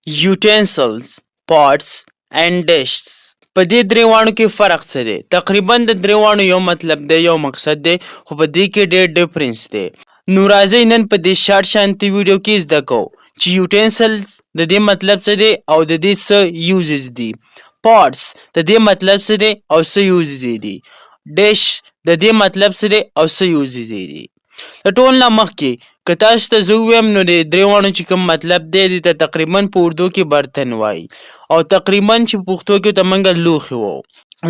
utensils, pots and dishes. په دې درېواړو کې فرق څه دی؟ تقریبا د درېواړو یو مطلب دی، یو مقصد دی، خو په دې کې ډېر ډفرنس دی. نو راځئ نن په دې شارټ شانتي ویډیو کې زده کوو چې utensils د دې مطلب څه دی او د دې څه یوزز دي. pots د دې مطلب څه دی او څه یوزز دي. dish د دې مطلب څه دی او څه یوزز دي. د ټول نه مخکې که تاسو ته زه ووایم نو د درېواړو چې کوم مطلب دی دې ته تقریبا په اردو کې برتن وایي او تقریبا چې په پښتو کې ته موږ لوښي وایو.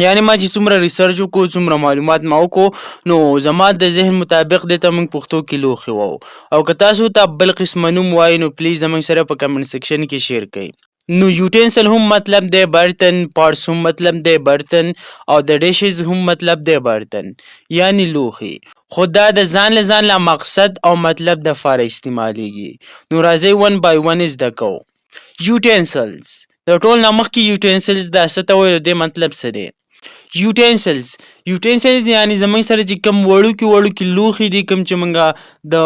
یعنې ما چې څومره ریسرچ وکړو، څومره معلومات ما وکړو، نو زما د ذهن مطابق دې ته موږ پښتو کې لوښي وایو. او که تاسو ته بل قسمه نوم وایي نو پلیز زموږ سره په کمنټ سیکشن کې شیر کړئ. نو یوټینسل هم مطلب دی برتن، پارټس هم مطلب دی برتن، او د ډیشز هم مطلب دی برتن یعنی لوښي. خو دا د ځان له مقصد او مطلب د فاره استعمالیږي. نو راځئ ون بای ون زده کوو. یوټینسلز د ټول نه مخکې یوټینسلز دا څه ته وایي، د دې مطلب څه دی؟ یوټینسلز یعنی زموږ سره چې کوم وړوکي لوښي دي، کوم چې موږ د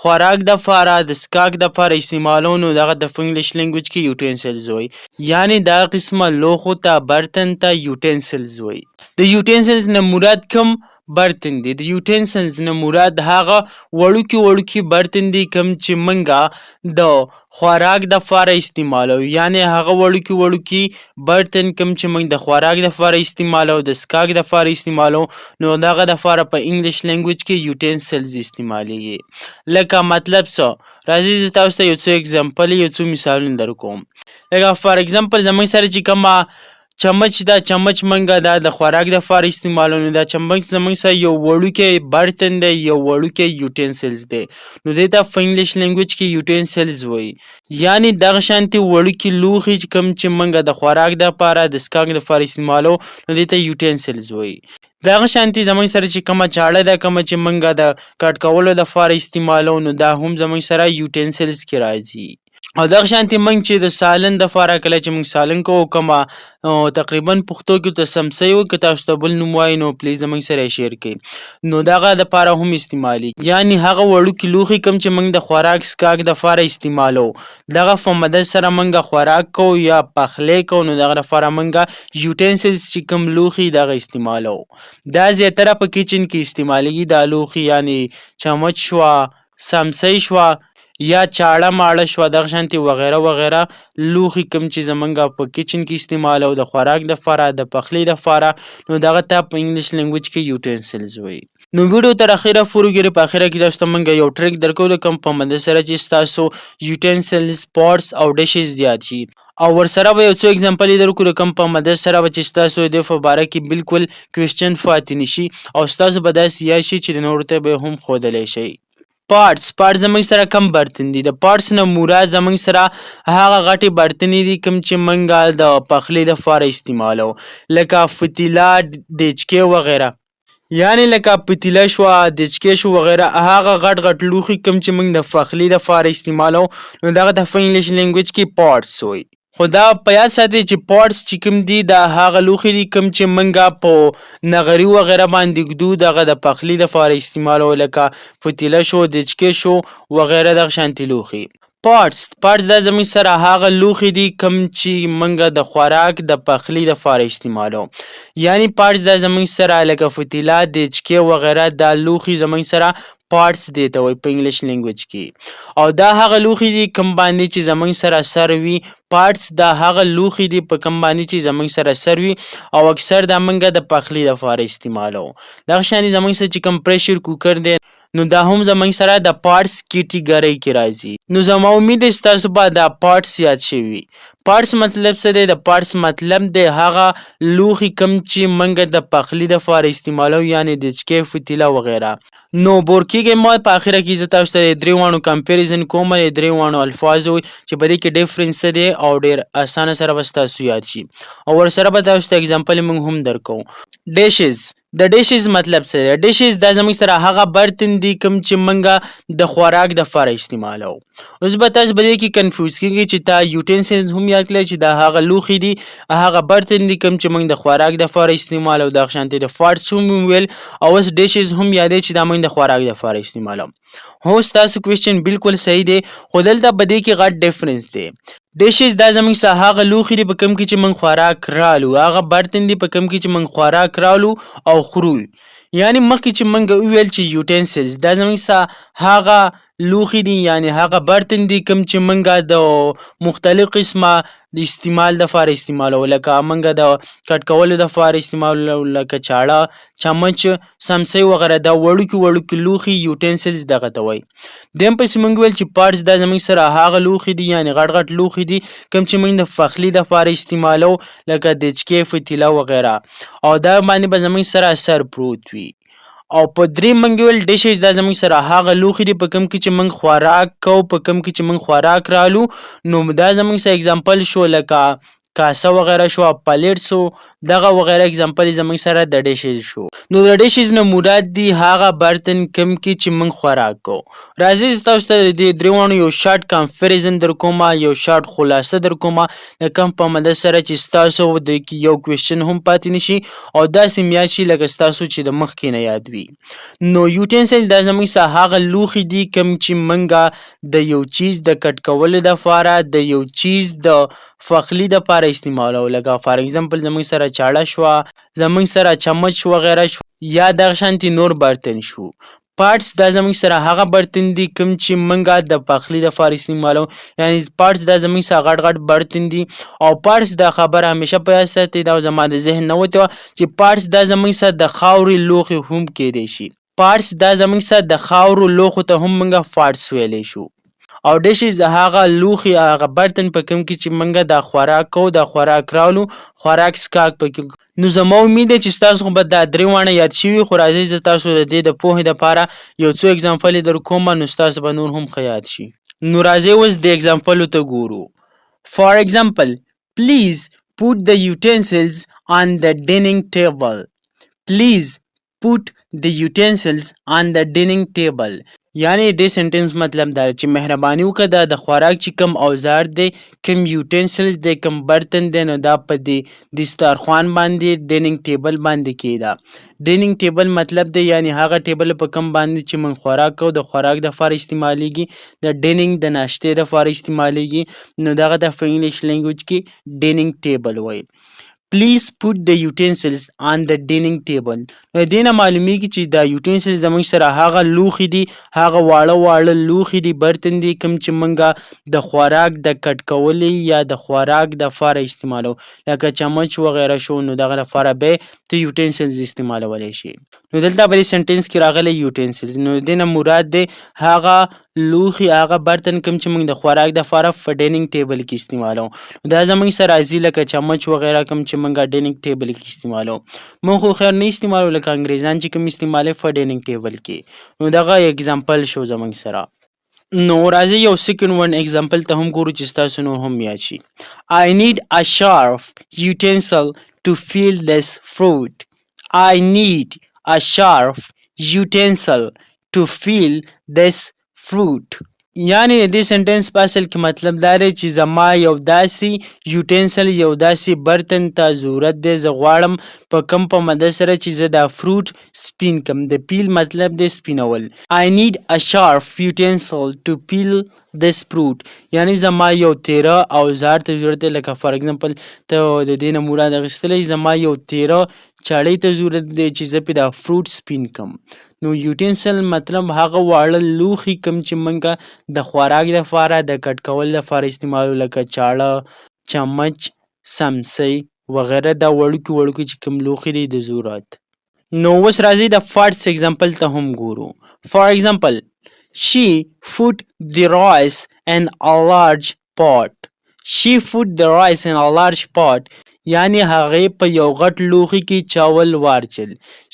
خوراک دپاره، د څښاک دپاره استعمالوو، نو دغه ته په انګلیش لینګویج کې یوټینسلز وایي. یعنی دا قسمه لوښو ته، برتن ته یوټینسلز وایي. د یوټینسلز نه مراد کوم برتن دي؟ د یوټینسلز نه مراد هغه وړوکي برتن دي کوم چې موږ د خوراک دپاره استعمالوو. یعنی هغه وړوکي برتن کوم چې موږ د خوراک دپاره استعمالوو، د څښاک دپاره استعمالوو، نو دغه دپاره په انګلیش لینګویج کې یوټینسلز استعمالیږي. لکه مطلب څه؟ راځئ زه تاسو ته یو څو اګزامپل، یو څو مثالونه در کوم. لکه فار اګزامپل زموږ سره چې کومه چمچ دا چمچ منګه دا د خوراک دپاره استعمالوو، نو دا چمچ زموږ سره یو وړوکی برتن دی، یو وړوکی یوټینسلز دی، نو دې ته په انګلیش لینګویج کې یوټینسلز وایي. یعنی دغه شانتې وړوکي لوښي کوم چې موږ د خوراک دپاره، د څښاک دپاره استعمالوو، نو دې ته یوټینسلز وایي. دغه شانتې زموږ سره چې کومه چاړه ده، کومه چې موږ د کټ کولو دپاره استعمالوو، نو دا هم زموږ سره یوټینسلز کې راځي. او دغه شانتې موږ چې د سالن دپاره کله چې موږ سالن کوو، کومه تقریبا پښتو کې ته سمڅۍ وایي، که تاسو ته بل نوم وایي نو پلیز زموږ سره یې شیر کړئ. نو دغه دپاره هم استعمالیږي. یعنی هغه وړوکي لوښي کوم چې موږ د خوراک څښاک دپاره استعمالوو، دغه په مدد سره موږ خوراک کوو یا پخلی کوو، نو دغه دپاره موږ یوټینسلز چې کوم لوښي دغه استعمالوو. دا زیاتره په کچن کې استعمالیږي دا لوښي، یعنی چمچ شوه، سمڅۍ شوه یا چاړه ماړه شوه، دغه شانتې وغیره وغیره لوښي کوم چې زموږ په کچن کې استعمالوو د خوراک دپاره، د پخلي دپاره، نو دغه ته په انګلیش لینګویج کې یوټینسلز وایي. نو ویډیو تر اخره پورې وګورئ. په اخره کې تاسو ته موږ یو ټریک درکوو د کوم په مدد سره چې ستاسو یوټینسلز، پاټس او ډشز زیات شي، او ورسره به یو څو اګزامپل یې درکړو د کوم په مدد سره به چې ستاسو د دې په باره کې بالکل کوېسچن پاتې نه شي او ستاسو به داسې یاد شي چې نورو ته به یې هم ښودلی شئ. پارټس زموږ سره کم برتن دي. د پارټس نه مراد زموږ سره هغه غټې برتنې دي کوم چې موږ د پخلي دپاره استعمالوو، لکه فتیله، دیچکې وغیره. یعنی لکه پتیله شوه، دیچکې شو وغیره، هغه غټ لوښي کوم چې موږ د پخلي دپاره استعمالوو، نو دغه ته په انګلیش لینګویج کې پاټس وایي. خو دا په یاد ساتئ چې پاټس چې کوم دي دا هغه لوښي دي کوم چې موږ په نغري وغیره باندې ږدو، دغه د پخلي دپاره استعمالوو، لکه فتیله شو، دیچکې شو وغیره دغه شانتې لوښي. پاټس دا زموږ سره هغه لوښي دي کوم چې موږ د خوراک د پخلي دپاره استعمالوو. یعنی پاټس دا زموږ سره لکه فتیله، دیچکې وغیره دا لوښي زموږ سره پاټس دې ته وایي په انګلیش لینګویج کې. او دا هغه لوښي دي کوم باندې چې زموږ سره سر وي. پاټس دا هغه لوښي دي په کوم باندې چې زموږ سره سر وي او اکثر دا موږ د پخلي دپاره استعمالوو. دغه شانې زموږ سره چې کوم پریشر کوکر دی، نو دا هم زموږ سره د پاټس کیټګرۍ کې راځي. نو زما امید دی ستاسو به دا پاټس یاد شوي. پاټس مطلب څه دی؟ د پاټس مطلب دی هغه لوښي کوم چې موږ د پخلي دپاره استعمالوو، یعنی دیچکې، فتیله وغیره. نو بور کېږئ مه. په اخره کې زه تاسو ته د درېواړو کمپیریزن کوم، د درېواړو الفاظو چې په دې کې ډفرنس څه دی او ډېر اسانه سره به ستاسو یاد شي، او ورسره به تاسو ته اګزامپل موږ هم درکوو. ډیشز د ډیشز مطلب څه دی؟ ډیشز دا زموږ سره هغه برتن دي کوم چې موږ د خوراک دپاره استعمالوو. اوس به تاسو په دې کې کنفیوز کېږئ چې تا یوټینسلز هم یاد کړئ چې دا هغه لوښي دي، هغه برتن دي کوم چې موږ د خوراک دپاره استعمالوو. دغه شانتې د پاټس هم وویل او اوس ډیشز هم یادوئ چې دا موږ د خوراک دپاره استعمالوو. هو ستاسو کوېسچن بالکل صحیح دی، خو دلته په دې کې غټ ډفرنس دی. ډیشز دا زموږ څخه هغه لوښي دي په کوم کې چې موږ خوراک رالو، هغه برتن دي په کوم کې چې موږ خوراک رالو او خورو. یعنې مخکې چې موږ وویل چې یوټینسلز دا زموږ څخه هغه لوښي دي یعنې هغه برتن دي کوم چې موږ د مختلف قسمه د استعمال دپاره استعمالوو، لکه موږ د کټ کولو دپاره استعمالوو، لکه چاړه، چمچ، سمڅۍ وغیره. دا وړوکي وړوکي لوښي یوټینسلز دغه ته وایي. دیم پسې موږ ویل چې پارټس دا زموږ سره هغه لوښي دي یعنې غټ غټ لوښي دي کوم چې موږ د پخلي دپاره استعمالوو، لکه دیچکې، فتیله وغیره، او دا باندې به زموږ سره سر پروت وي. او په دریم موږ ویل ډیشز دا زموږ سره هغه لوښي دي په کوم کې چې موږ خوراک کوو، په کوم کې چې موږ خوراک رالو. نو دا زموږ سره اگزامپل شو لکه کاسه وغیره شو، پلیټس و، دغه وغیره اگزامپل زموږ سره د ډیشز شو. نو د ډیشز نه مراد دي هغه برتن کوم کې چې موږ خوراک کوو. راځئ زه تاسو ته د دې دریوانو یو شارټ کمپیریزن در کومه، یو شارټ خلاصه در کومه د کوم په مدد سره چې ستاسو د یو کوېشن هم پاتې نشي او داسې م یاد شي لکه ستاسو چې د مخکې نه یاد وي. نو یوټینسل دا زموږ څخه هغه لوښي دي کوم چې موږ د یو چیز د کټ کولو دپاره، د یو چیز د پخلي دپاره استعمالوو، لکه فار ایگزامپل زموږ سره چاړه شوه، زموږ سره چمچ وغیره شو یا دغه شانتې نور برتن شو. پارټس دا زموږ سره هغه برتن دي کوم چې موږ د پخلي دپاره استعمالوو، یعنې پارټس دا زموږ سره غټ غټ برتن دي. او پارټس دا خبره همیشه په یاد ساتئ، دا زما د ذهن نه وتې وه چې پارټس دا زموږ سره د خاورې لوښي هم کیدی شي. پارټس دا زموږ سره د خاورو لوښو ته هم موږ پارټس ویلی شو. او ډیشز د هغه لوښي هغه برتن په کوم کې چې موږ دا خوراک کوو، دا خوراک راولو، خوراک څښاک پکې. نو زما امید دی چې ستاسو خو به دا درې واړه یاد شوي، خو راځئ زه تاسو د دې د پوهې دپاره یو څو اگزامپل در کومه، نو ستاسو به نور هم ښه یاد شي. نو راځئ اوس د اگزامپلو ته ګورو. For example, please put the utensils on the dining table. Please put the utensils on the dining table. یعنی د سنټنس مطلب دا چې مهرباني وکړه د خوراک چې کوم اوزار دی، کوم یوټینسلز دی، کوم برتن دی، نو دا په دې دسترخوان باندې ډیننګ ټیبل باندې کېږده. ډیننګ ټیبل مطلب دی یعنی هغه ټیبل په کوم باندې چې موږ خوراک کوو، د خوراک دپاره استعمالیږي، د ډیننګ د ناشتې دپاره استعمالیږي، نو دغه ته په انګلیش لینګویج کې ډیننګ ټیبل وایي. Please put the utensils on the dining table. نو دې نه معلومیږي چې دا یوټینسل زموږ سره هغه لوښي دي، هغه واړه واړه لوښي دي، برتن دي کوم چې موږ د خوراک د کټ کولو یا د خوراک دپاره استعمالوو، لکه چمچ وغیره شو، نو دغه لپاره به ته یوټینسلز استعمالولی شي. نو دلته په دې سنټنس کې راغلی یوټینسلز، نو دې نه مراد دی هغه لوښي، هغه برتن کوم چې موږ د خوراک دپاره په ډیننګ ټیبل کې استعمالوو. دا زموږ سره راځي لکه چمچ وغیره کوم چې موږ ډیننګ ټیبل کې استعمالوو. موږ خو خیر نه استعمالوو لکه انګریزان چې کوم استعمالوي په ډیننګ ټیبل کې. نو دغه اگزامپل شو زموږ سره. نو راځئ یو سیکنډ ون اگزامپل ته هم ګورو چې ستاسو نور هم یاد شي. I need a sharp utensil to peel this fruit. I need a sharp utensil to peel this fruit. یعنی د دې سنټنس په اصل کې مطلب دا دی چې زما یو داسې یوټینسل، یو داسې برتن ته ضرورت دی، زه غواړم په کوم په مدد سره چې زه دا فروټ سپین کړم. د پیل مطلب دی سپینول. I need a sharp utensil to peel this fruit. یعنی زما یو تیره اوزار ته ضرورت دی، لکه فار ایگزامپل ته د دې نه مراد اخیستلی، زما یو تیره چاړۍ ته ضرورت دی چې زه پرې دا فروټ سپین کړم. نو یوټینسل مطلب هغه واړه لوښي کوم چې موږ د خوراک دپاره د کټ کولو دپاره استعمالوو، لکه چاړه، چمچ، سمڅۍ وغیره، دا وړوکي وړوکي چې کوم لوښي دي د ضرورت. نو اوس راځئ د پارټس اگزامپل ته هم ګورو. فار ایگزامپل she put the rice in a large pot. She put the rice in a large pot. یعنی هغې په یو غټ لوښي کې چاول واچول.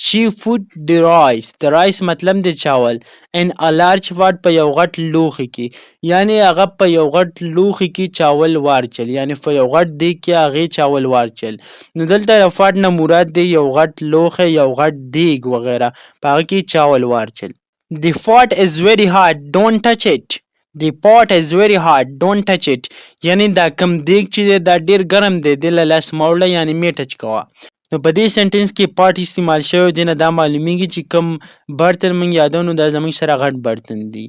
She put the rice. د rice مطلب د چاول. in a large pot په یو غټ لوښي کې. یعنی هغه په یو غټ لوښي کې چاول واچول، یعنی په یو غټ دیګ کې هغې چاول واچول. نو دلته د پاټ نه مراد دی یو غټ لوښی، یو غټ دیګ وغیره، په هغه کې چاول واچول. The pot is very hot, don't touch it. The pot is very hot, don't touch it. یعنی دا کم دیګ چې دی دا ډیر ګرم دی، دې له لاس مه وړه، یعنی مې ټچ کوه. نو په دې سنټنس کې پاټ استعمال شوی، دې نه دا معلومیږي چې کوم برتن موږ یادوو نو دا زموږ سره غټ برتن دي.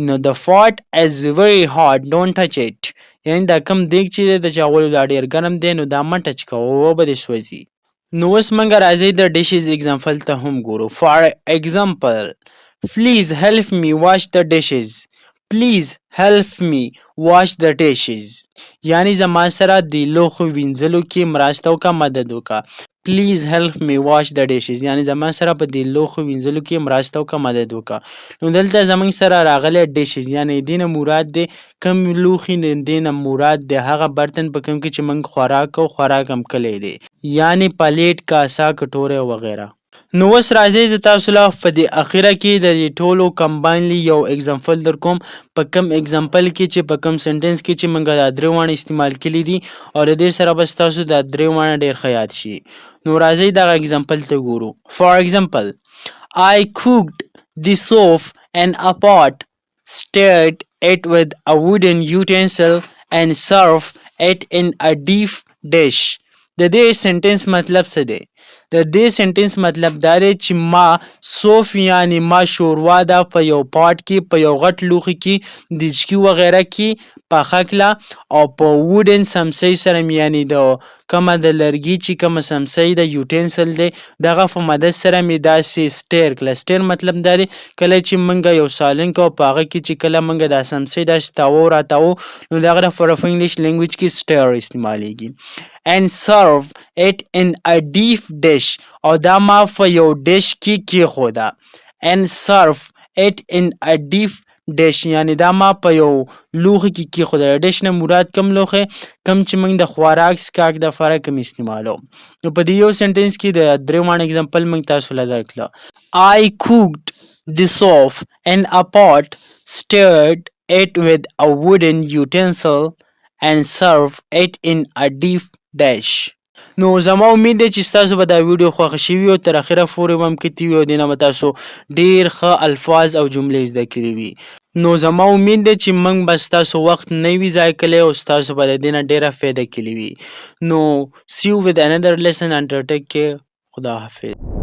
نو the pot is very hot, don't touch it. یعنې دا کم دیګ چې دی د چاغولو دا ډېر ګرم دی نو دا مه ټچ کوه وبه دې سوځي. نو اوس موږ راځئ د ډیشز اګزامپل ته هم ګورو. فار ایگزامپل please help me wash the dishes. please help me wash the dishes. یعنی زما سره د لوښو وینځلو کې مرسته وکړه، مدد وکړه. please help me wash the dishes یعنی زما سره په د لوښو وینځلو کې مرسته وکړه، مدد وکړه. نو دلته زموږ سره راغلی ډیشز یعنی دې نه مراد دی کم لوښي، دې نه مراد دی هغه برتن په کوم کې چې موږ خوراک کوو، خوراک هم کلی دی یعنی پلیټ، کاسه، کټوری وغیره. نو اوس راځئ زه تاسو له په دې اخیره کې د دې ټولو کمباینلی یو اګزامپل در کوم، په کم اګزامپل کې چې په کم سنټنس کې چې موږ دا درې واړه استعمال کړي دي او د دې سره به ستاسو دا درې واړه ډېر ښه یاد شي. نو راځئ دغه اګزامپل ته ګورو. فار ایگزامپل I cooked the soup in a pot, stirred it with a wooden utensil and served it in a deep dish. د دې سنټنس مطلب څه دی؟ د دې سنټنس مطلب دا دی چې ما سوف یعنی ما شوروا ده په یو پاټ کې، په یو غټ لوښي کې، د چکي وغیره کې پخه کړه او په ووډن سمڅۍ سره مې یعنی د کومه د لرګي چې کومه سمڅۍ د یوټینسل دی دغه په مدد سره مې داسې سټیر کړه. سټیر مطلب دا دی کله چې موږ یو سالن کوو په هغه کې چې کله موږ دا سمڅۍ داسې تاوو راتاوو نو دغه لپاره په انګلیش لینګویج کې سټیر استعمالیږي. and serve it in a deep dish او دا ما په یو ډش کې کېښوده. and serve it in a deep dish یعنی دا ما په یو لوښي کې کېښوده. ډش نه مراد کم لوښی کم چې موږ د خوراک څښاک دپاره کم استعمالو. نو په دې یو سنټنس کې د درې واړه اګزامپل موږ تاسو له درکړه. I cooked the soup in a pot, stirred it with a wooden utensil and served it in a deep dish. نو زما امید دی چې ستاسو به دا ویډیو خوښه شوي او تر اخره پورې به هم کتي وي او دې نه به تاسو ډېر ښه الفاظ او جملې زده کړي وي. نو زما امید دی چې موږ به ستاسو وخت نه وي ضایع کړی او ستاسو به د دې نه ډېره فایده کړې وي. نو see you with another lesson and take care. خدا حافظ.